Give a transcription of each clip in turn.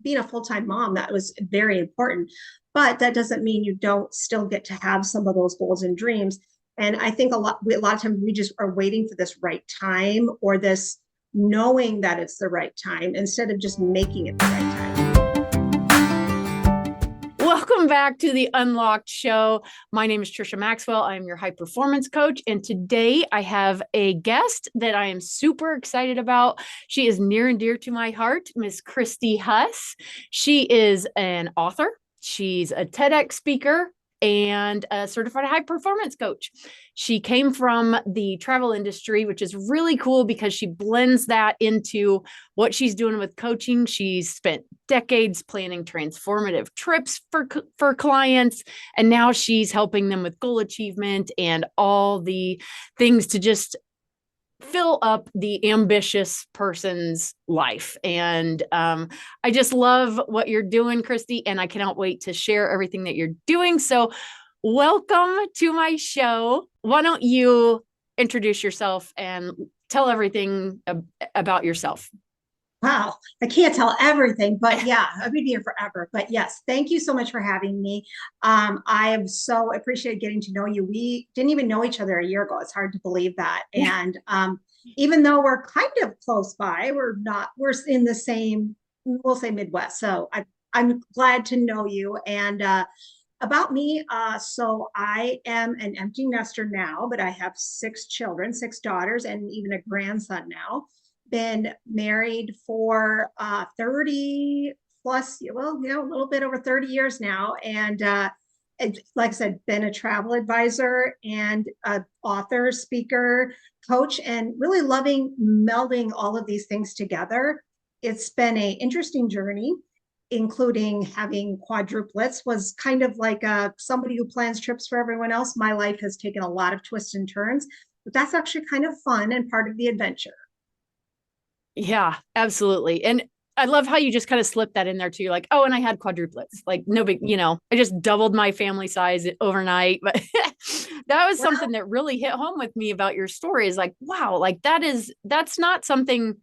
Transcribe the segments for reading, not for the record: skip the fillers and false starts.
being a full-time mom, that was very important. But that doesn't mean you don't still get to have some of those goals and dreams. And I think a lot of times we just are waiting for this right time, or this knowing that it's the right time, instead of just making it the right time. Welcome back to the Unlocked Show. My name is Trisha Maxwell. I'm your high performance coach. And today I have a guest that I am super excited about. She is near and dear to my heart, Miss Kristi Huss. She is an author. She's a TEDx speaker and a certified high performance coach. She came from the travel industry, which is really cool because she blends that into what she's doing with coaching. She's spent decades planning transformative trips for clients, and now she's helping them with goal achievement and all the things to just fill up the ambitious person's life. And I just love what you're doing, Kristi, and I cannot wait to share everything that you're doing. So welcome to my show. Why don't you introduce yourself and tell everything about yourself? Wow, I can't tell everything, but yeah, I've been here forever. But yes, thank you so much for having me. I have so appreciated getting to know you. We didn't even know each other a year ago. It's hard to believe that. And even though we're kind of close by, we're not, we're in the same, we'll say Midwest. So I'm glad to know you. And about me, so I am an empty nester now, but I have 6 children, 6 daughters, and even a grandson now. Been married for 30 plus, well, a little bit over 30 years now. And like I said, been a travel advisor and an author, speaker, coach, and really loving melding all of these things together. It's been an interesting journey, including having quadruplets. Was kind of like somebody who plans trips for everyone else. My life has taken a lot of twists and turns, but that's actually kind of fun and part of the adventure. Yeah, absolutely. And I love how you just kind of slipped that in there too. Like, oh, and I had quadruplets. Like, no big, I just doubled my family size overnight. But that was something that really hit home with me about your story, is like, wow, like that's not something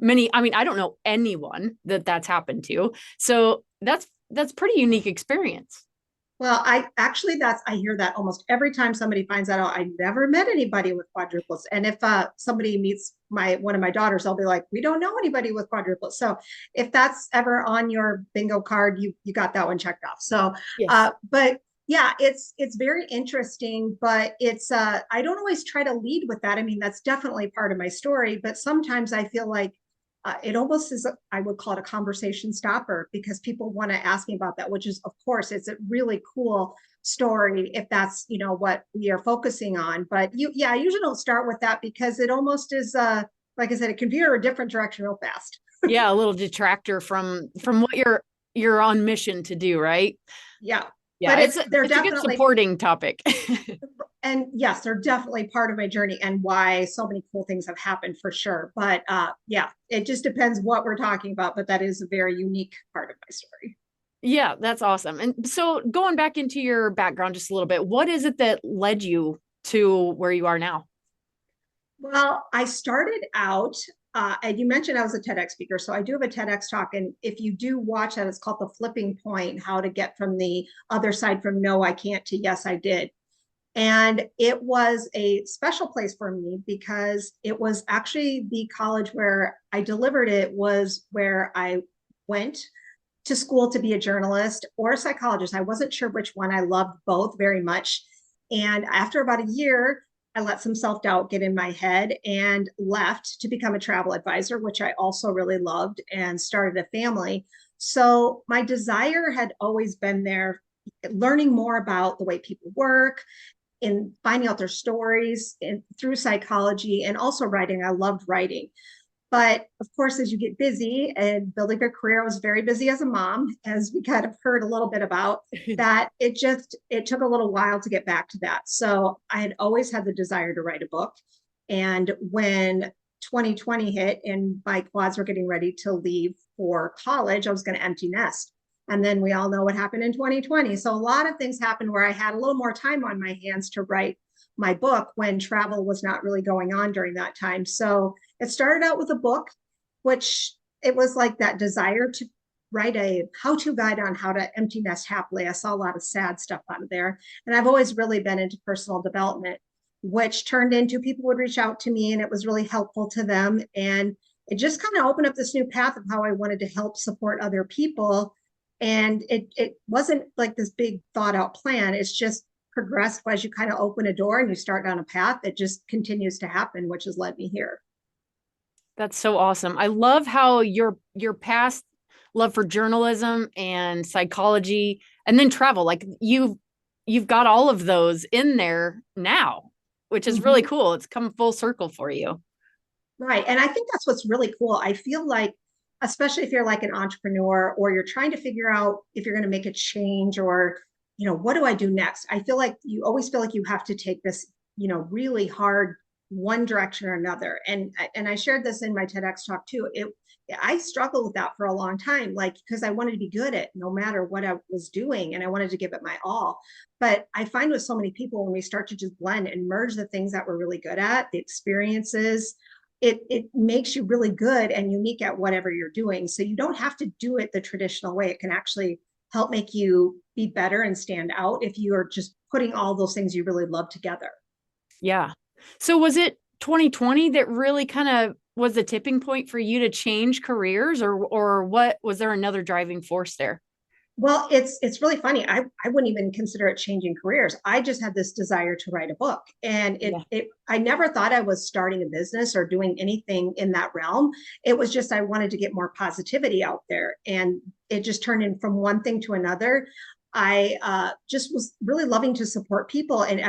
I don't know anyone that's happened to. So that's pretty unique experience. Well, I hear that almost every time somebody finds that out. I never met anybody with quadruplets. And if somebody meets one of my daughters, I'll be like, we don't know anybody with quadruplets. So if that's ever on your bingo card, you got that one checked off. So, yes. but yeah, it's very interesting, but it's I don't always try to lead with that. I mean, that's definitely part of my story, but sometimes I feel like it almost is, I would call it a conversation stopper, because people want to ask me about that, which is, of course, it's a really cool story if that's, what we are focusing on. But I usually don't start with that, because it almost is, like I said, it can veer a different direction real fast. Yeah, a little detractor from what you're on mission to do, right? Yeah. Yeah, but it's they're a good supporting topic. And yes, they're definitely part of my journey and why so many cool things have happened, for sure. But yeah, it just depends what we're talking about. But that is a very unique part of my story. Yeah, that's awesome. And so going back into your background just a little bit, what is it that led you to where you are now? Well, I started out, and you mentioned I was a TEDx speaker. So I do have a TEDx talk. And if you do watch that, it's called The Flipping Point: How to Get from the Other Side from No, I Can't to Yes, I Did. And it was a special place for me, because it was actually the college where I delivered it, was where I went to school to be a journalist or a psychologist. I wasn't sure which one. I loved both very much. And after about a year, I let some self-doubt get in my head and left to become a travel advisor, which I also really loved, and started a family. So my desire had always been there, learning more about the way people work, in finding out their stories through psychology, and also writing. I loved writing. But of course, as you get busy and building a career, I was very busy as a mom, as we kind of heard a little bit about that. It took a little while to get back to that. So I had always had the desire to write a book. And when 2020 hit and my quads were getting ready to leave for college, I was going to empty nest. And then we all know what happened in 2020. So a lot of things happened where I had a little more time on my hands to write my book, when travel was not really going on during that time. So it started out with a book, which it was like that desire to write a how-to guide on how to empty nest happily. I saw a lot of sad stuff out of there. And I've always really been into personal development, which turned into people would reach out to me and it was really helpful to them. And it just kind of opened up this new path of how I wanted to help support other people. And it wasn't like this big thought out plan. It's just progressed as you kind of open a door and you start down a path that just continues to happen, which has led me here. That's so awesome. I love how your past love for journalism and psychology and then travel, like you've got all of those in there now, which is really cool. It's come full circle for you. Right. And I think that's what's really cool. I feel like, especially if you're like an entrepreneur or you're trying to figure out if you're going to make a change or, what do I do next? I feel like you always feel like you have to take this, really hard one direction or another. And I shared this in my TEDx talk too. I struggled with that for a long time, like, because I wanted to be good at no matter what I was doing and I wanted to give it my all. But I find with so many people, when we start to just blend and merge the things that we're really good at, the experiences, it makes you really good and unique at whatever you're doing. So you don't have to do it the traditional way. It can actually help make you be better and stand out if you are just putting all those things you really love together. Yeah. So was it 2020 that really kind of was the tipping point for you to change careers, or what was there another driving force there? Well, it's really funny. I wouldn't even consider it changing careers. I just had this desire to write a book. And I never thought I was starting a business or doing anything in that realm. It was just I wanted to get more positivity out there. And it just turned in from one thing to another. I just was really loving to support people in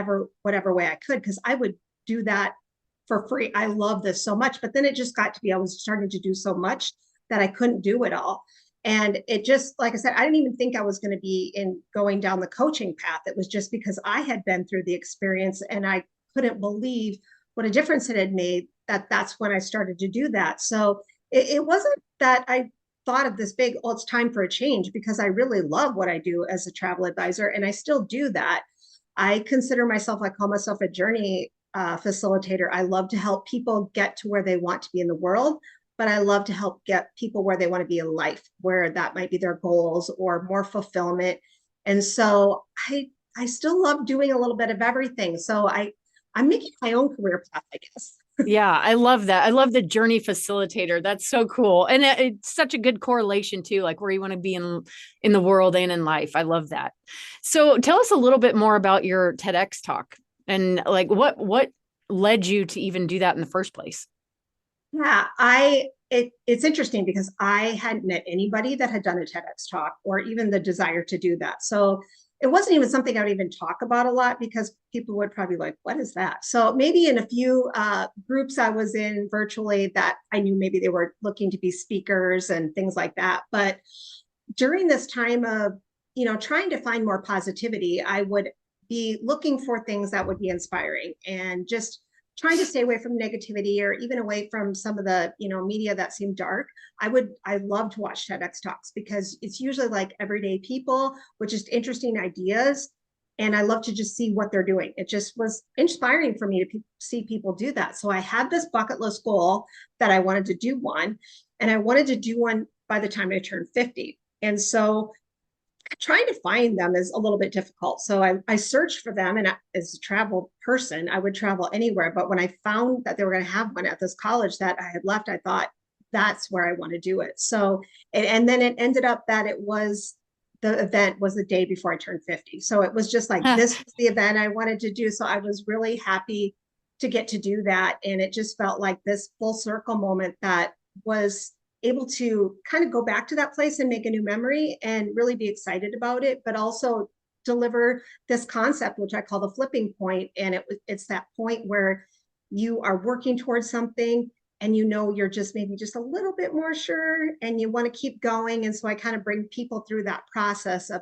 whatever way I could, because I would do that for free. I love this so much. But then it just got to be I was starting to do so much that I couldn't do it all. And it just, like I said, I didn't even think I was going to be in going down the coaching path. It was just because I had been through the experience and I couldn't believe what a difference it had made that's when I started to do that. So it wasn't that I thought of this big, oh, it's time for a change, because I really love what I do as a travel advisor. And I still do that. I call myself a journey facilitator. I love to help people get to where they want to be in the world, but I love to help get people where they want to be in life, where that might be their goals or more fulfillment. And so I still love doing a little bit of everything. So I'm making my own career path, I guess. Yeah, I love that. I love the journey facilitator. That's so cool. And it's such a good correlation too, like where you want to be in the world and in life. I love that. So tell us a little bit more about your TEDx talk and like what led you to even do that in the first place? Yeah, it's interesting because I hadn't met anybody that had done a TEDx talk or even the desire to do that. So it wasn't even something I would even talk about a lot because people would probably be like, what is that? So maybe in a few groups I was in virtually that I knew maybe they were looking to be speakers and things like that. But during this time of, trying to find more positivity, I would be looking for things that would be inspiring and just trying to stay away from negativity or even away from some of the media that seemed dark. I love to watch TEDx talks because it's usually like everyday people with just interesting ideas, and I love to just see what they're doing. It just was inspiring for me to see people do that. So I had this bucket list goal that I wanted to do one, and I wanted to do one by the time I turned 50. And so trying to find them is a little bit difficult. So I searched for them, and as a travel person, I would travel anywhere. But when I found that they were going to have one at this college that I had left, I thought that's where I want to do it. So, and then it ended up that the event was the day before I turned 50. So it was just like, this was the event I wanted to do. So I was really happy to get to do that. And it just felt like this full circle moment that was able to kind of go back to that place and make a new memory and really be excited about it, but also deliver this concept, which I call the flipping point. And it's that point where you are working towards something and you're just maybe just a little bit more sure and you want to keep going. And so I kind of bring people through that process of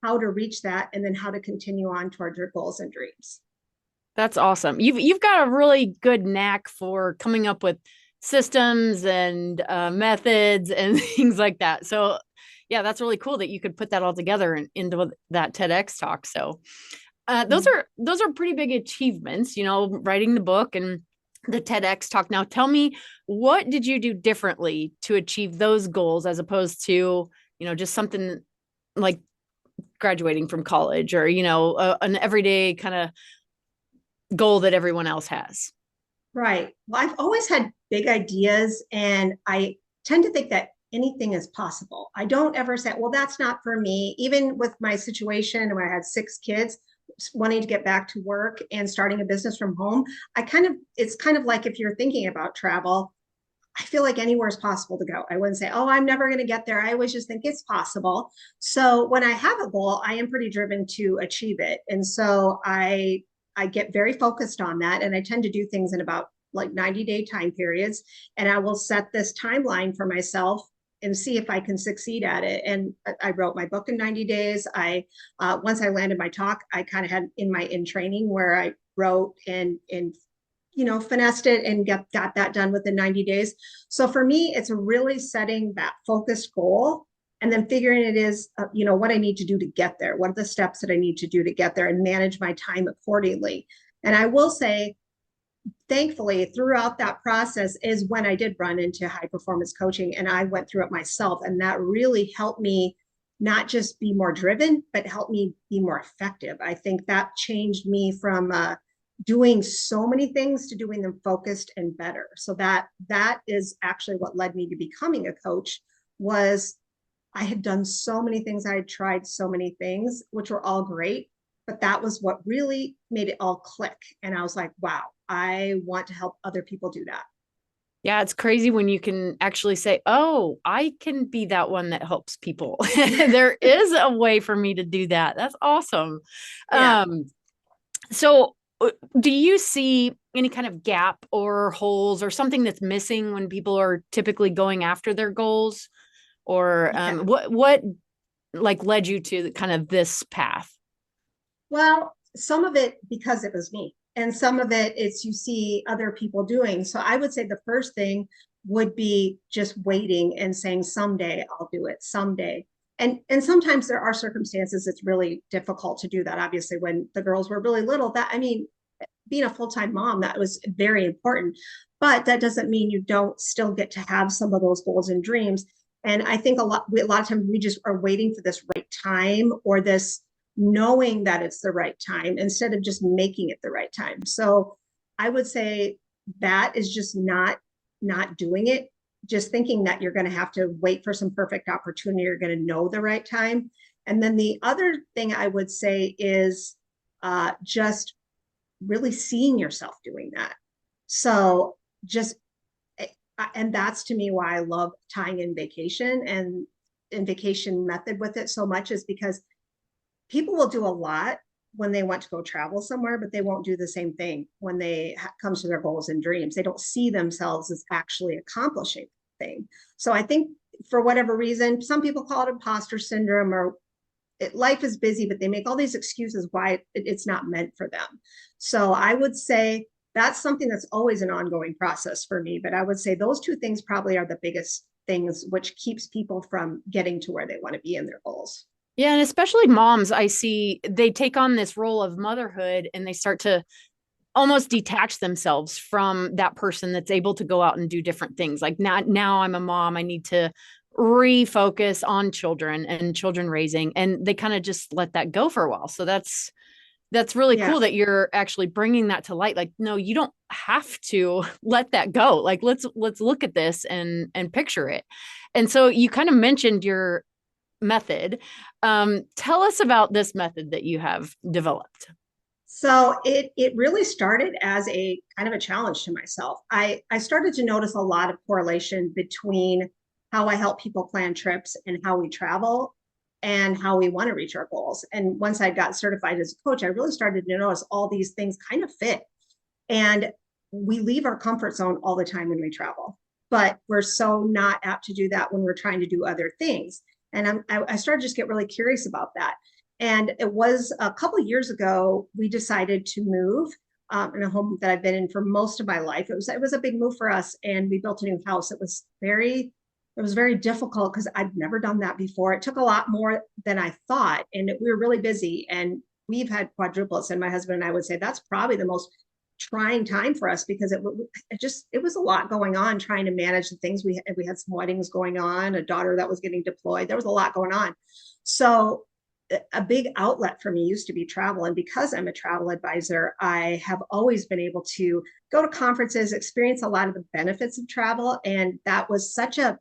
how to reach that and then how to continue on towards your goals and dreams. That's awesome. You've got a really good knack for coming up with systems and methods and things like that. So yeah, that's really cool that you could put that all together into that TEDx talk. So those are pretty big achievements, writing the book and the TEDx talk. Now tell me, what did you do differently to achieve those goals as opposed to just something like graduating from college or, an everyday kind of goal that everyone else has. Right. Well, I've always had big ideas, and I tend to think that anything is possible. I don't ever say, well, that's not for me. Even with my situation where I had 6 kids, wanting to get back to work and starting a business from home, it's kind of like if you're thinking about travel, I feel like anywhere is possible to go. I wouldn't say, oh, I'm never going to get there. I always just think it's possible. So when I have a goal, I am pretty driven to achieve it. And so I get very focused on that. And I tend to do things in about like 90-day time periods. And I will set this timeline for myself and see if I can succeed at it. And I wrote my book in 90 days. Once I landed my talk, I kind of had in training where I wrote and finessed it and got that done within 90 days. So for me, it's really setting that focused goal and then figuring what I need to do to get there. What are the steps that I need to do to get there and manage my time accordingly? And I will say, thankfully, throughout that process is when I did run into high performance coaching, and I went through it myself. And that really helped me not just be more driven, but helped me be more effective. I think that changed me from doing so many things to doing them focused and better. So that is actually what led me to becoming a coach. Was I had done so many things. I had tried so many things, which were all great, but that was what really made it all click. And I was like, wow, I want to help other people do that. Yeah, it's crazy when you can actually say, oh, I can be that one that helps people. There is a way for me to do that. That's awesome. Yeah. So do you see any kind of gap or holes or something that's missing when people are typically going after their goals? Or Yeah. what like led you to kind of this path? Well, some of it because it was me, and some of it is you see other people doing. So I would say the first thing would be just waiting and saying, someday I'll do it, someday. And sometimes there are circumstances it's really difficult to do that. Obviously, when the girls were really little, being a full-time mom, that was very important. But that doesn't mean you don't still get to have some of those goals and dreams. And I think a lot of times we just are waiting for this right time, or this knowing that it's the right time instead of just making it the right time. So I would say that is just not doing it, just thinking that you're going to have to wait for some perfect opportunity, you're going to know the right time. And then the other thing I would say is just really seeing yourself doing that. So just, and that's to me why I love tying in vacation and vacation method with it so much, is because people will do a lot when they want to go travel somewhere, but they won't do the same thing when they comes to their goals and dreams. They don't see themselves as actually accomplishing the thing. So I think for whatever reason, some people call it imposter syndrome, or life is busy, but they make all these excuses why it's not meant for them. So I would say that's something that's always an ongoing process for me. But I would say those two things probably are the biggest things which keeps people from getting to where they want to be in their goals. Yeah, and especially moms, I see they take on this role of motherhood and they start to almost detach themselves from that person that's able to go out and do different things. Like now I'm a mom, I need to refocus on children and children raising, and they kind of just let that go for a while. So that's really Yeah. cool that you're actually bringing that to light. Like, no, you don't have to let that go. Like, let's look at this and picture it. And so you kind of mentioned your method. Tell us about this method that you have developed. So it really started as a kind of a challenge to myself. I started to notice a lot of correlation between how I help people plan trips and how we travel and how we want to reach our goals. And once I got certified as a coach, I really started to notice all these things kind of fit. And we leave our comfort zone all the time when we travel, but we're so not apt to do that when we're trying to do other things. And I started to just get really curious about that. And it was a couple of years ago, we decided to move in a home that I've been in for most of my life. It was a big move for us, and we built a new house. It was very difficult because I'd never done that before. It took a lot more than I thought, and we were really busy. And we've had quadruplets, and my husband and I would say that's probably the most trying time for us because it was a lot going on trying to manage the things we had some weddings going on, a daughter that was getting deployed. There was a lot going on. So a big outlet for me used to be travel. And because I'm a travel advisor, I have always been able to go to conferences, experience a lot of the benefits of travel. And that was such a,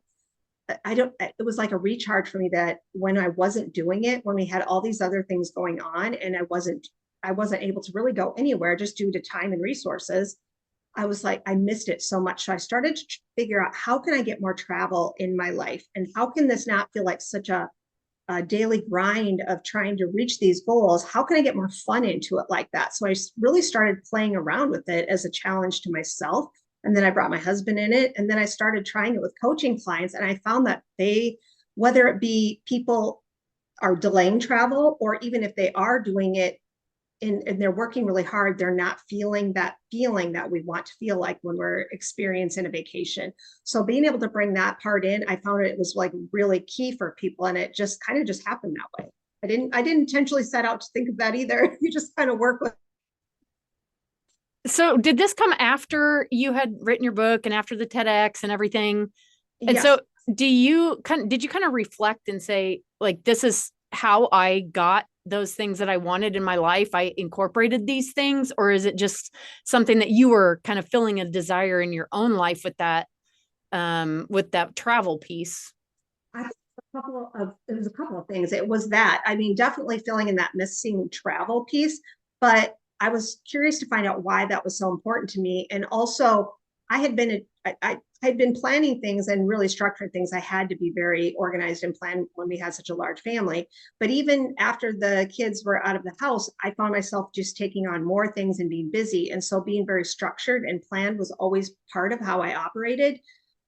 it was like a recharge for me that when I wasn't doing it, when we had all these other things going on and I wasn't able to really go anywhere just due to time and resources. I was like, I missed it so much. So I started to figure out how can I get more travel in my life? And how can this not feel like such a daily grind of trying to reach these goals? How can I get more fun into it like that? So I really started playing around with it as a challenge to myself. And then I brought my husband in it. And then I started trying it with coaching clients. And I found that whether it be people are delaying travel, or even if they are doing it and they're working really hard, they're not feeling that feeling that we want to feel like when we're experiencing a vacation. So being able to bring that part in, I found it was like really key for people. And it just kind of just happened that way. I didn't intentionally set out to think of that either. You just kind of work with. So did this come after you had written your book and after the TEDx and everything? And Yes. so did you kind of reflect and say, like, this is how I got those things that I wanted in my life? I incorporated these things, or is it just something that you were kind of feeling a desire in your own life with that travel piece? I think it was a couple of things. It was that, I mean, definitely filling in that missing travel piece, but I was curious to find out why that was so important to me. And also I had been, I had been planning things and really structuring things. I had to be very organized and planned when we had such a large family. But even after the kids were out of the house, I found myself just taking on more things and being busy. And so being very structured and planned was always part of how I operated.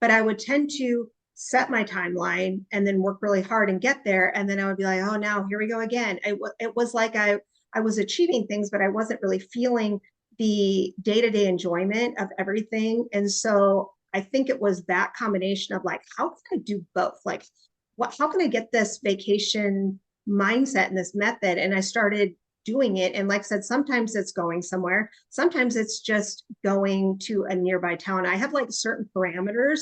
But I would tend to set my timeline and then work really hard and get there. And then I would be like, oh, now here we go again. It was like I was achieving things, but I wasn't really feeling the day-to-day enjoyment of everything. And so I think it was that combination of like, how can I do both? Like, how can I get this vacation mindset and this method? And I started doing it. And like I said, sometimes it's going somewhere. Sometimes it's just going to a nearby town. I have like certain parameters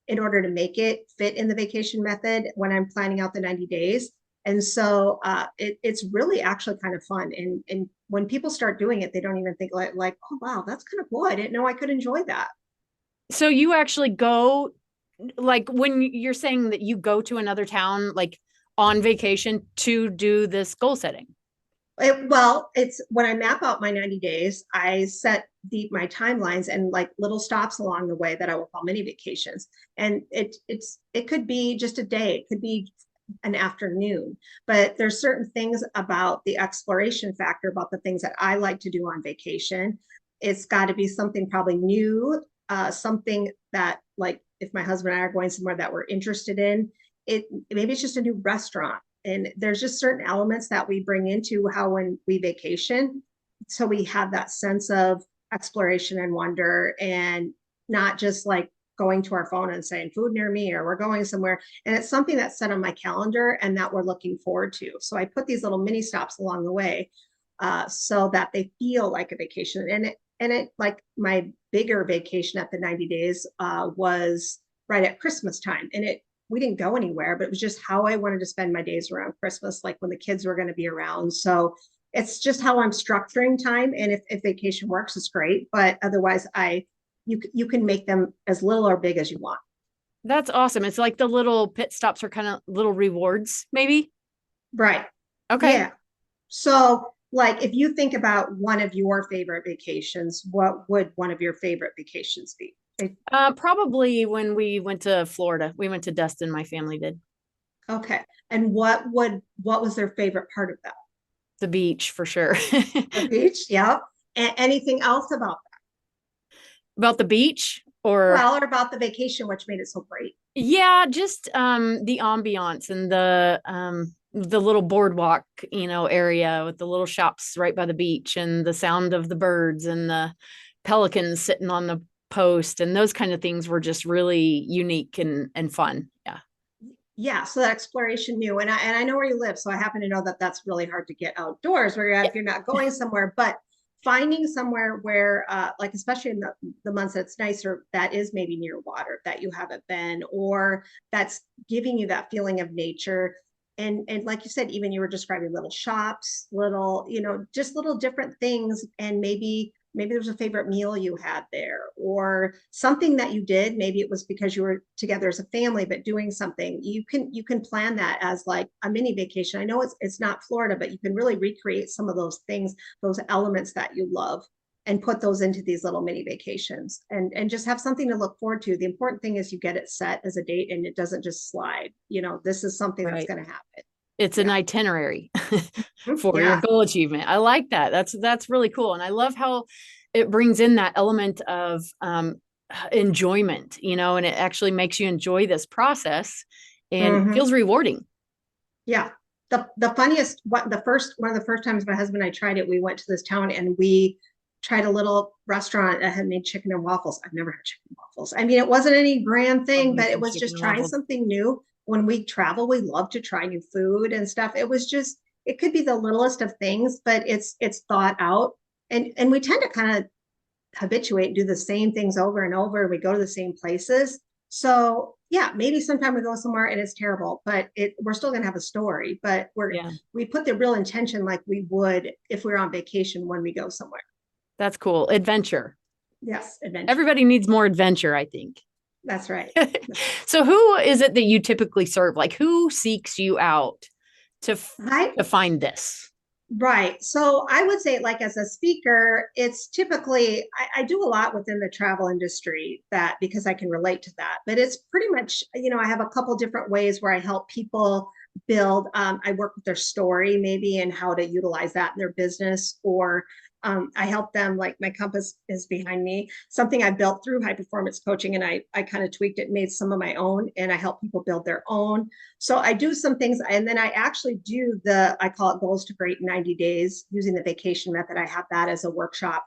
in order to make it fit in the vacation method when I'm planning out the 90 days. And so it's really actually kind of fun. And when people start doing it, they don't even think like, oh, wow, that's kind of cool. I didn't know I could enjoy that. So you actually go, like, when you're saying that you go to another town, like on vacation to do this goal setting? Well, it's when I map out my 90 days, I set my timelines and like little stops along the way that I will call mini vacations. And it could be just a day, it could be an afternoon, but there's certain things about the exploration factor, about the things that I like to do on vacation. It's got to be something probably new, something that, like, if my husband and I are going somewhere that we're interested in, maybe it's just a new restaurant. And there's just certain elements that we bring into how when we vacation, so we have that sense of exploration and wonder, and not just like going to our phone and saying food near me or we're going somewhere. And it's something that's set on my calendar and that we're looking forward to. So I put these little mini stops along the way, so that they feel like a vacation. And it like my bigger vacation at the 90 days was right at Christmas time. And we didn't go anywhere, but it was just how I wanted to spend my days around Christmas, like when the kids were going to be around. So it's just how I'm structuring time. And if vacation works, it's great. But otherwise, you can make them as little or big as you want. That's awesome. It's like the little pit stops are kind of little rewards, maybe. Right. Okay. Yeah. So like if you think about one of your favorite vacations, what would one of your favorite vacations be? Probably when we went to Florida. We went to Destin, my family did. Okay. And what was their favorite part of that? The beach for sure. The beach? Yeah. And anything else about About the beach or well, or about the vacation, which made it so great? yeah, just the ambiance and the little boardwalk, area with the little shops right by the beach and the sound of the birds and the pelicans sitting on the post and those kind of things were just really unique and fun. Yeah. Yeah. So that exploration new, and I know where you live, so I happen to know that that's really hard to get outdoors where you're at Yeah. if you're not going somewhere. But finding somewhere where, like, especially in the months that's nicer, that is maybe near water that you haven't been, or that's giving you that feeling of nature. And like you said, even you were describing little shops, little, just little different things. And maybe there's a favorite meal you had there, or something that you did. Maybe it was because you were together as a family, but doing something. You can plan that as like a mini vacation. I know it's not Florida, but you can really recreate some of those things, those elements that you love, and put those into these little mini vacations, and just have something to look forward to. The important thing is you get it set as a date and it doesn't just slide. This is something that's Right. going to happen. It's an Yeah. itinerary Mhm. for your Yeah. goal achievement. I like that. That's really cool. And I love how it brings in that element of enjoyment, and it actually makes you enjoy this process and Mhm. feels rewarding. Yeah. The funniest one of the first times my husband and I tried it, we went to this town and we tried a little restaurant that had made chicken and waffles. I've never had chicken and waffles. I mean, it wasn't any grand Love thing, me but it some was chicken just and trying waffles. something new. When we travel, we love to try new food and stuff. It could be the littlest of things, but it's thought out. And we tend to kind of habituate and do the same things over and over. We go to the same places. So yeah, maybe sometime we go somewhere and it's terrible, but we're still going to have a story, but Yeah, we put the real intention like we would if we were on vacation when we go somewhere. that's cool. Adventure. Yes, adventure. Everybody needs more adventure, I think. That's right. So who is it that you typically serve? Like who seeks you out to I to find this? Right. So I would say, like, as a speaker, it's typically, I do a lot within the travel industry that because I can relate to that. But it's pretty much, I have a couple different ways where I help people build. I work with their story, maybe, and how to utilize that in their business, or I help them, like my compass is behind me, something I built through high performance coaching, and I kind of tweaked it, made some of my own, and I help people build their own. So I do some things, and then I actually do I call it Goals to Great in 90 Days using the vacation method. I have that as a workshop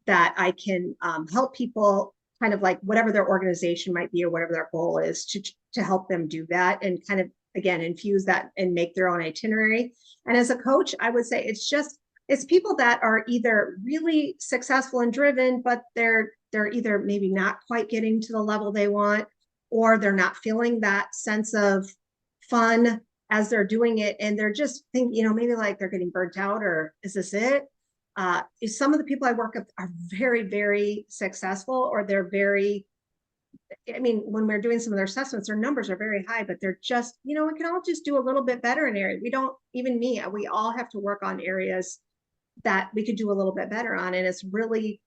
that I can help people kind of like whatever their organization might be or whatever their goal is to help them do that and kind of, again, infuse that and make their own itinerary. And as a coach, I would say it's people that are either really successful and driven, but they're either maybe not quite getting to the level they want, or they're not feeling that sense of fun as they're doing it, and they're just think, maybe like they're getting burnt out, or is this it? Some of the people I work with are very, very successful, or they're very, I mean, when we're doing some of their assessments, their numbers are very high, but they're just, we can all just do a little bit better in area. We don't, even me, we all have to work on areas that we could do a little bit better on. And it's really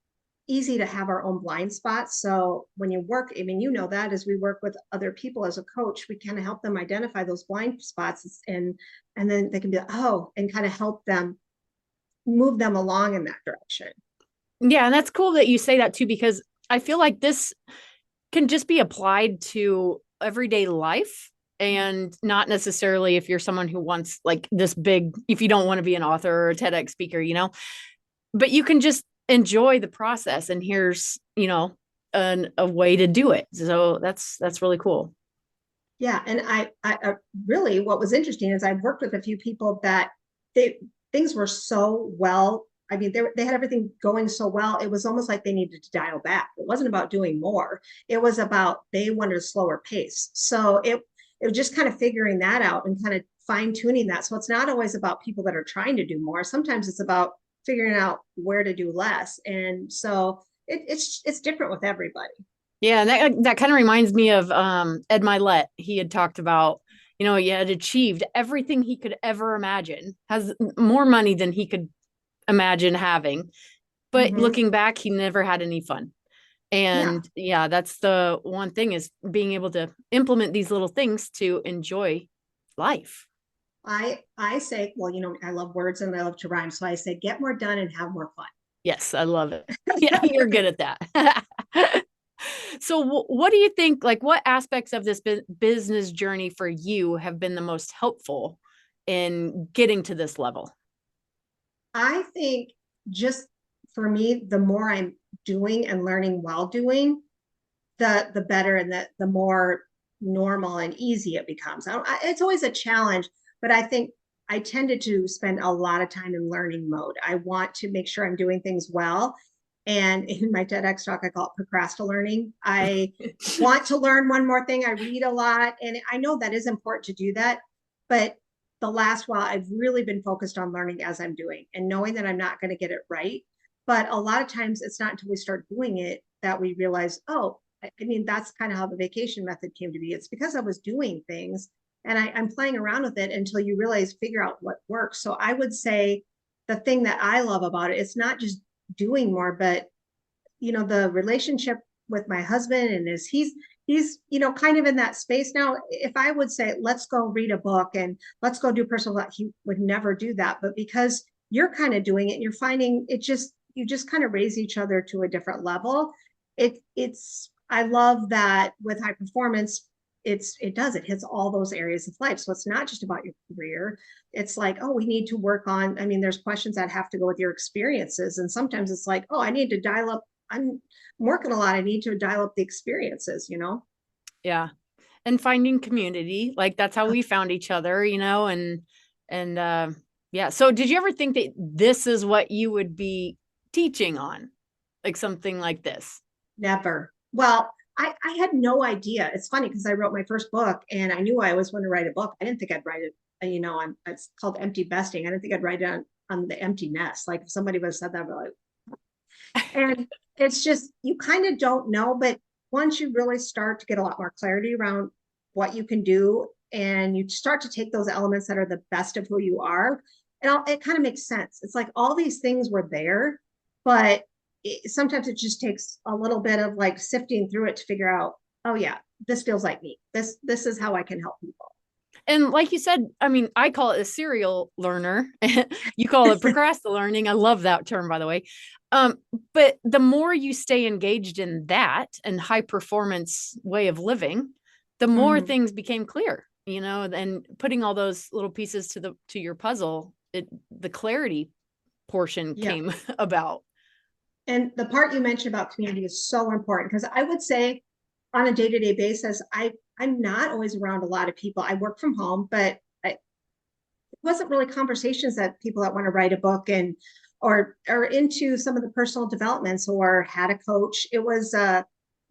easy to have our own blind spots. So when you work, I mean, that as we work with other people as a coach, we kind of help them identify those blind spots, and then they can be like, oh, and kind of help them move them along in that direction. Yeah, and that's cool that you say that too, because I feel like this can just be applied to everyday life and not necessarily if you're someone who wants like this big, if you don't want to be an author or a TEDx speaker, but you can just enjoy the process. And here's, a way to do it. So that's really cool. Yeah. And I really, what was interesting is I've worked with a few people that things were so well. I mean, they had everything going so well. It was almost like they needed to dial back. It wasn't about doing more. It was about, they wanted a slower pace. So it was just kind of figuring that out and kind of fine tuning that. So it's not always about people that are trying to do more. Sometimes it's about figuring out where to do less. And so it's different with everybody. Yeah, and that kind of reminds me of Ed Milet. He had talked about, he had achieved everything he could ever imagine, has more money than he could imagine having. But Mm-hmm. looking back, he never had any fun. Yeah. And yeah, that's the one thing, is being able to implement these little things to enjoy life. I say, well, I love words and I love to rhyme. So I say, get more done and have more Yes, I love it. Yeah, fun. you're good at that. So what do you think, like what aspects of this business journey for you have been the most helpful in getting to this level? I think just for me, the more I'm doing and learning while doing, the better, and the more normal and easy it becomes. It's always a challenge, but I think I tended to spend a lot of time in learning mode. I want to make sure I'm doing things well. And in my TEDx talk, I call it procrastinating. I want to learn one more thing. I read a lot, and I know that is important to do that. But the last while, I've really been focused on learning as I'm doing and knowing that I'm not going to get it right. But a lot of times it's not until we start doing it that we realize, oh, I mean, that's kind of how the vacation method came to be. It's because I was doing things and I'm playing around with it until you realize, figure out what works. So I would say the thing that I love about it, it's not just doing more, but the relationship with my husband and he's kind of in that space now. If I would say, let's go read a book and let's go do personal life, he would never do that. But because you're kind of doing it and you're finding it, you just kind of raise each other to a different level. I love that with high performance, it hits all those areas of life. So it's not just about your career. It's like, oh, we need to work on, I mean, there's questions that have to go with your experiences. And sometimes it's like, oh, I need to dial up. I'm working a lot. I need to dial up the experiences, Yeah. And finding community, like that's how we found each other, yeah. So did you ever think that this is what you would be teaching on? Like something like this? Never. Well, I had no idea. It's funny because I wrote my first book and I knew I always wanted to write a book. I didn't think I'd write it, it's called Empty Besting. I didn't think I'd write it on the empty nest. Like if somebody would have said that, I'd be like, and it's just, you kind of don't know, but once you really start to get a lot more clarity around what you can do and you start to take those elements that are the best of who you are, it kind of makes sense. It's like all these things were there, but sometimes it just takes a little bit of like sifting through it to figure out, oh yeah, this feels like me. This is how I can help people. And like you said, I mean, I call it a serial learner. You call it procrastinating. I love that term, by the way. But the more you stay engaged in that and high performance way of living, the more things became clear, and putting all those little pieces to your puzzle, the clarity portion came about. And the part you mentioned about community is so important because I would say on a day-to-day basis, I'm not always around a lot of people. I work from home, but it wasn't really conversations that people that want to write a book and or into some of the personal developments or had a coach. It was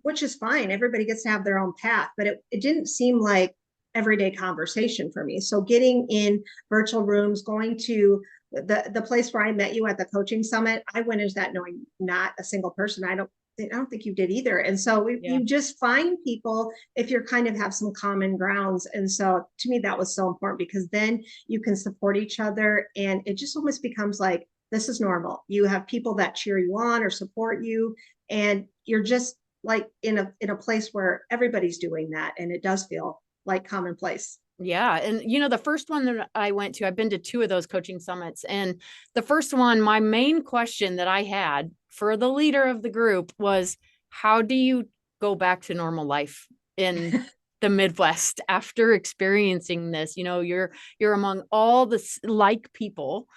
which is fine. Everybody gets to have their own path, but it didn't seem like everyday conversation for me. So getting in virtual rooms, going to the place where I met you at the coaching summit, I went into that knowing not a single person. I don't think you did either. And so you just find people if you're kind of have some common grounds. And so to me, that was so important because then you can support each other and it just almost becomes like, this is normal. You have people that cheer you on or support you. And you're just like in a place where everybody's doing that. And it does feel like commonplace. Yeah. And, the first one that I went to, I've been to 2 of those coaching summits. And the first one, my main question that I had for the leader of the group was, how do you go back to normal life in the Midwest after experiencing this? You're among all the like people.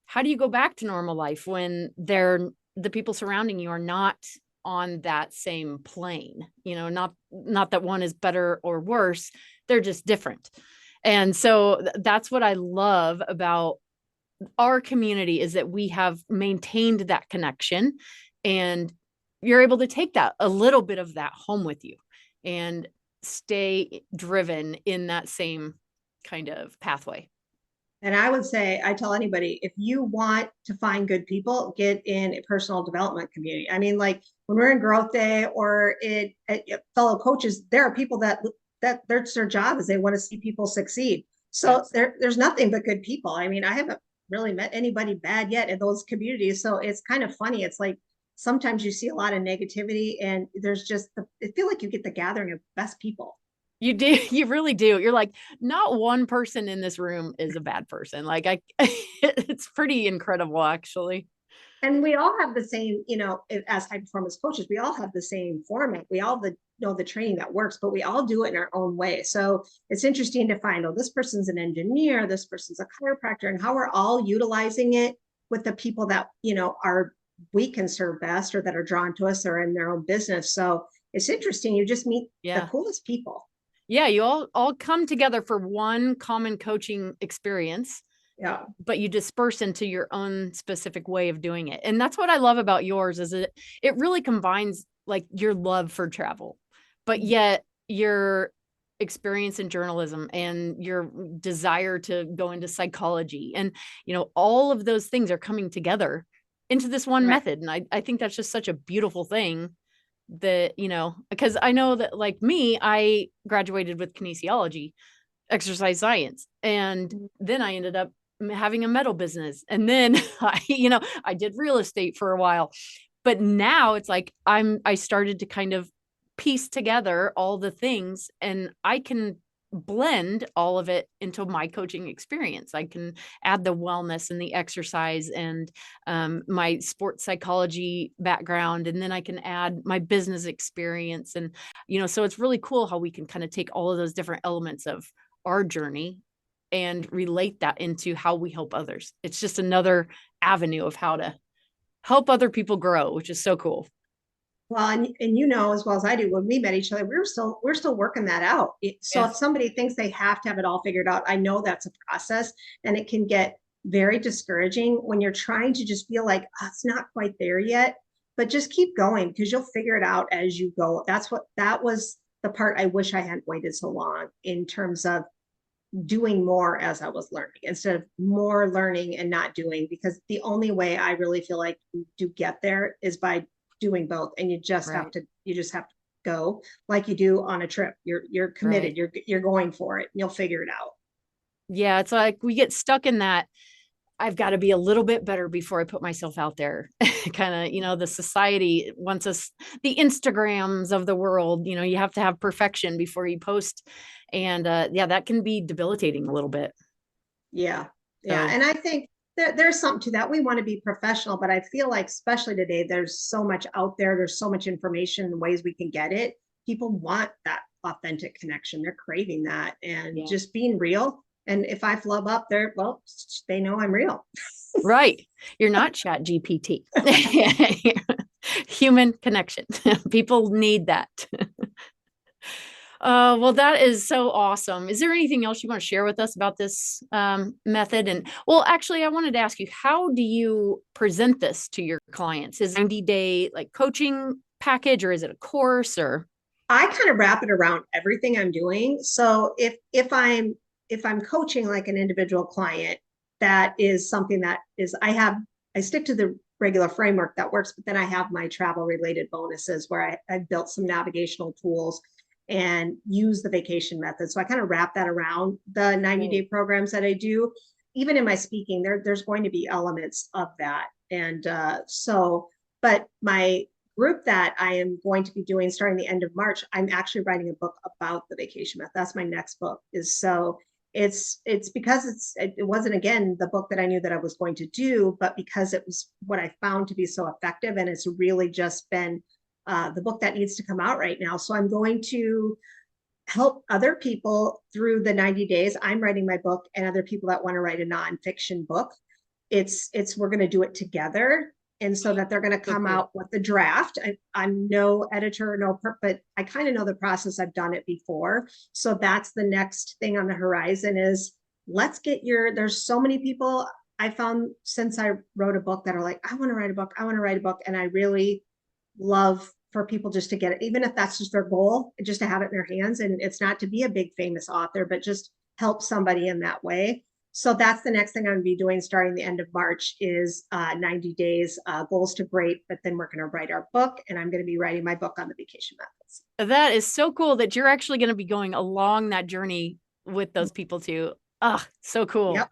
How do you go back to normal life when the people surrounding you are not on that same plane? Not that one is better or worse. They're just different. And so that's what I love about our community is that we have maintained that connection and you're able to take a little bit of that home with you and stay driven in that same kind of pathway. And I would say, I tell anybody, if you want to find good people, get in a personal development community. I mean, like when we're in growth day or fellow coaches, there are people that that's their job is they want to see people succeed. So there's nothing but good people. I mean, I haven't really met anybody bad yet in those communities. So it's kind of funny. It's like sometimes you see a lot of negativity and there's just, I feel like you get the gathering of best people. You do. You really do. You're like, not one person in this room is a bad person. Like it's pretty incredible, actually. And we all have the same, as high performance coaches, we all have the same format. We all know the training that works, but we all do it in our own way. So it's interesting to find, this person's an engineer, this person's a chiropractor, and how we're all utilizing it with the people that, we can serve best or that are drawn to us or in their own business. So it's interesting. You just meet the coolest people. Yeah, you all come together for one common coaching experience Yeah. but you disperse into your own specific way of doing it. And that's what I love about yours is it really combines like your love for travel, but yet your experience in journalism and your desire to go into psychology. And, all of those things are coming together into this one Right. method. And I think that's just such a beautiful thing that, because I know that like me, I graduated with kinesiology, exercise science. And then I ended up having a metal business. And then I did real estate for a while. But now it's like I started to kind of piece together all the things, and I can blend all of it into my coaching experience. I can add the wellness and the exercise and my sports psychology background, and then I can add my business experience. And, so it's really cool how we can kind of take all of those different elements of our journey and relate that into how we help others. It's just another avenue of how to help other people grow, which is so cool. Well, and as well as I do, when we met each other, we're still working that out. So Yeah. if somebody thinks they have to have it all figured out, I know that's a process, and it can get very discouraging when you're trying to just feel like, oh, it's not quite there yet, but just keep going because you'll figure it out as you go. That was the part I wish I hadn't waited so long in terms of doing more as I was learning instead of more learning and not doing, because the only way I really feel like to get there is by doing both. And Right. you just have to go like you do on a trip. You're Right. committed. You're going for it. And you'll figure it out. Yeah. It's like we get stuck in that. I've got to be a little bit better before I put myself out there. Kind of, the society wants us, the Instagrams of the world, you have to have perfection before you post. And yeah, that can be debilitating a little bit. Yeah. Yeah. So, And I think there's something to that. We want to be professional, but I feel like, especially today, there's so much out there. There's so much information and ways we can get it. People want that authentic connection. They're craving that and yeah. just being real. And if I flub up there, well, they know I'm real. Right. You're not Chat GPT. Human connection. People need that. Well, that is so awesome. Is there anything else you want to share with us about this method? And well, actually, I wanted to ask you, how do you present this to your clients? Is 90-day like coaching package, or is it a course, or? I kind of wrap it around everything I'm doing. So if I'm coaching like an individual client, that is something that is I stick to the regular framework that works, but then I have my travel related bonuses where I've built some navigational tools and use the vacation method. So I kind of wrap that around the 90-day programs that I do. Even in my speaking, there's going to be elements of that. And but my group that I am going to be doing starting the end of March, I'm actually writing a book about the vacation method. That's my next book. It's because it wasn't, again, the book that I knew that I was going to do, but because it was what I found to be so effective, and it's really just been the book that needs to come out right now. So I'm going to help other people through the 90 days. I'm writing my book, and other people that want to write a nonfiction book. We're going to do it together, and so that they're going to So come cool. out with the draft. I'm no editor, but I kind of know the process. I've done it before. So that's the next thing on the horizon is there's so many people I found since I wrote a book that are like, I want to write a book. I want to write a book. And I really love for people just to get it, even if that's just their goal, just to have it in their hands. And it's not to be a big famous author, but just help somebody in that way. So that's the next thing I'm going to be doing starting the end of March is 90 days, goals to great. But then we're going to write our book, and I'm going to be writing my book on the vacation methods. That is so cool that you're actually going to be going along that journey with those people too. Ah, so cool. Yep.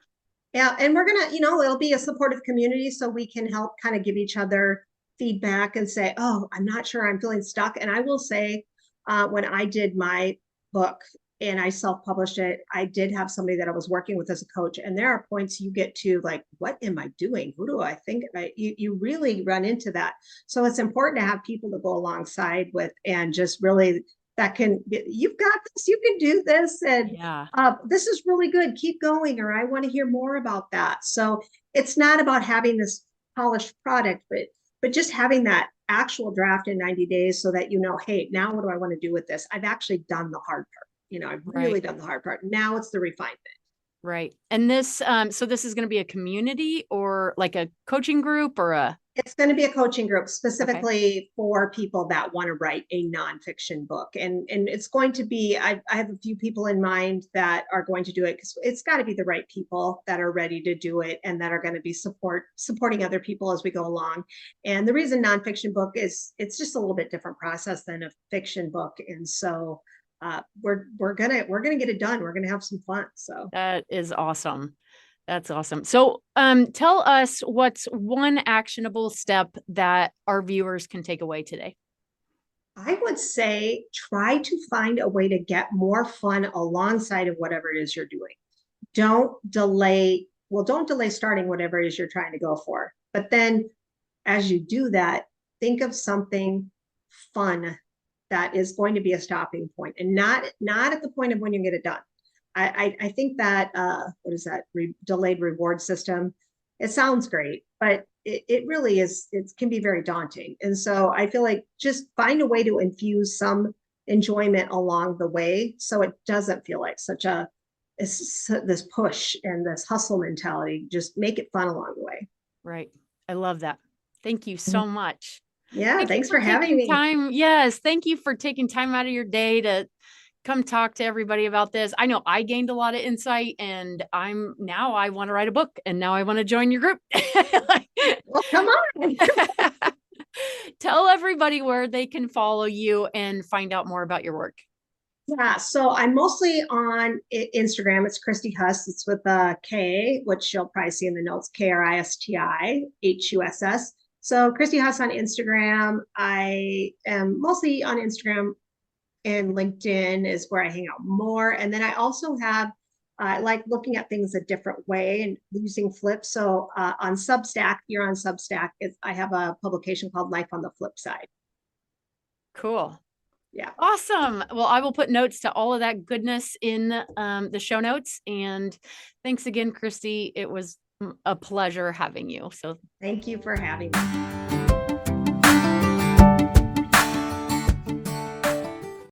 Yeah. And we're going to, it'll be a supportive community so we can help kind of give each other feedback and say, oh, I'm not sure, I'm feeling stuck. And I will say, when I did my book and I self-published it, I did have somebody that I was working with as a coach. And there are points you get to like, what am I doing? Who do I think? You really run into that. So it's important to have people to go alongside with and just really you've got this, you can do this. And Yeah. this is really good. Keep going, or I want to hear more about that. So it's not about having this polished product, but just having that actual draft in 90 days so that hey, now what do I want to do with this? I've actually done the hard part. I've really Right. done the hard part. Now it's the refinement. Right. And this, so this is going to be a community or like a coaching group or a, It's going to be a coaching group okay. specifically for people that want to write a nonfiction book. And it's going to be, I have a few people in mind that are going to do it because it's got to be the right people that are ready to do it and that are going to be supporting other people as we go along. And the reason nonfiction book is it's just a little bit different process than a fiction book. And so we're gonna get it done. We're gonna have some fun. So That is awesome. That's awesome. So tell us what's one actionable step that our viewers can take away today. I would say try to find a way to get more fun alongside of whatever it is you're doing. Don't delay starting whatever it is you're trying to go for. But then as you do that, think of something fun that is going to be a stopping point and not at the point of when you get it done. I think that what is that delayed reward system? It sounds great, but it really is. It can be very daunting, and so I feel like just find a way to infuse some enjoyment along the way, so it doesn't feel like such a this push and this hustle mentality. Just make it fun along the way. Right. I love that. Thank you so much. Yeah, Thank you thanks for having taking me. time. Yes. Thank you for taking time out of your day to come talk to everybody about this. I know I gained a lot of insight and I want to write a book and now I want to join your group. Well, come on. Tell everybody where they can follow you and find out more about your work. Yeah, so I'm mostly on Instagram. It's Kristi Huss. It's with a K, which you'll probably see in the notes, KristiHuss. So Kristi Huss on Instagram. I am mostly on Instagram, and LinkedIn is where I hang out more. And then I also have, I like looking at things a different way and using flips. So on Substack, you're on Substack, I have a publication called Life on the Flip Side. Cool. Yeah. Awesome. Well, I will put notes to all of that goodness in the show notes. And thanks again, Kristi. It was a pleasure having you. So thank you for having me.